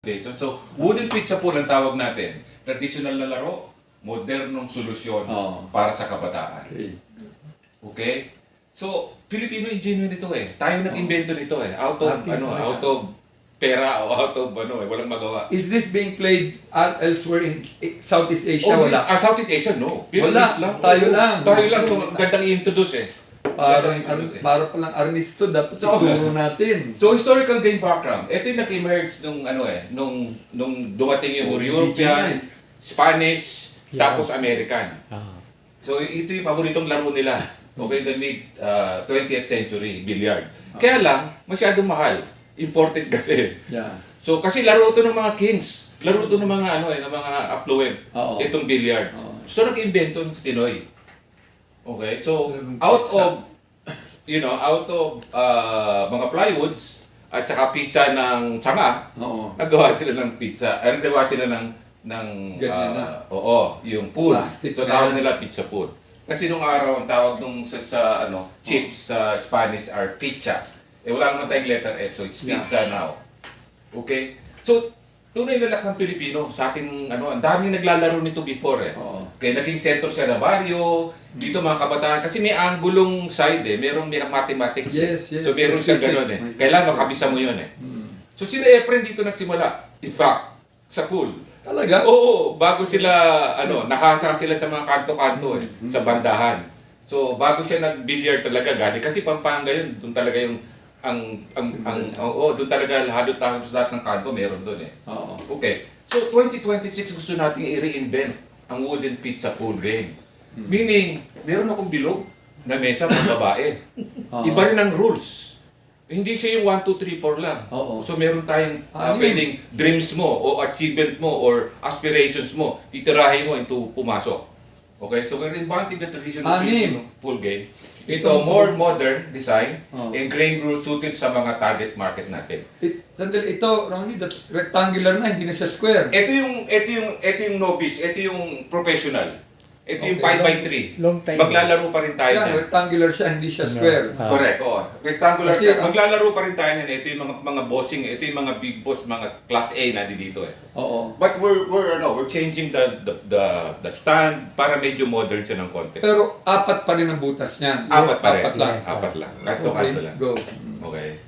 So, wooden pizza po ang tawag natin. Traditional na laro, modernong solusyon para sa kabataan. Okay? So, Filipino ingenuine nito eh. Tayo nag-invento nito eh. Out of pera o out of walang magawa. Is this being played elsewhere in Southeast Asia? Wala. Southeast Asia, no. Wala. Tayo lang. Tayo lang. So, gandang i-introduce eh. Para palang Arnisto, dapat siguro natin. So, historical game background. Ito yung nag-emerge nung dumating yung European, Spanish, tapos American. So, ito yung paboritong laro nila. Okay, the mid 20th century, billiard. Kaya lang, masyadong mahal. Imported kasi. So, kasi laro ito ng mga kings. Laro ito ng mga ng mga affluent. Itong billiards. So, nag-invento ng Pinoy. Okay, so out of mga plywoods at saka pizza ng tsanga, nagawa sila ng pizza. Nagawa sila ng yung pool. Plastic So tawag nila pizza pool. Kasi nung araw ang tawag nung sa chips sa Spanish are pizza. Wala naman tayong letter F, so it's pizza now. Okay? So tunay na lakas ng Pilipino sa ating ang daming naglalaro nito before eh. Kaya naging sentro sa barrio, dito mga kabataan, kasi may anggulong side eh, merong mathematics. So meron siya gano'n eh. Kailangan makabisa mo yun eh. So sila Efren dito nagsimula. In fact, sa pool. Talaga? Oo, bago sila, nakasa sila sa mga kanto-kanto eh, sa bandahan. So bago siya nag-billiard talaga gani, kasi Pampanga yun, doon talaga yung doon talaga lahat ng kanto meron doon eh. Okay. So 2026 gusto nating i-reinvent ang wooden pizza pool game. Meaning, meron akong bilog na mesa pang babae. Iba rin ang rules. Hindi siya yung 1, 2, 3, 4 lang. So meron tayong pwedeng dreams mo o achievement mo or aspirations mo, itirahin mo into pumasok. Okay, so we're inventing the traditional pool game. Ito, more modern design and grain rules suited sa mga target market natin. Ito, Ronnie, that's rectangular na, hindi na siya square. Ito yung novice, ito yung professional. Ito yung 5x3. Maglalaro pa rin tayo. Rectangular siya, hindi siya square. Correct, rectangular siya. Maglalaro pa rin tayo niyan. Ito yung mga bossing, ito yung mga big boss, mga class A na dito eh. But we're changing the stand para medyo modern siya ng konti. Pero apat pa rin ang butas niyan. Apat pa rin. Apat lang. Kanto lang. Go. Okay.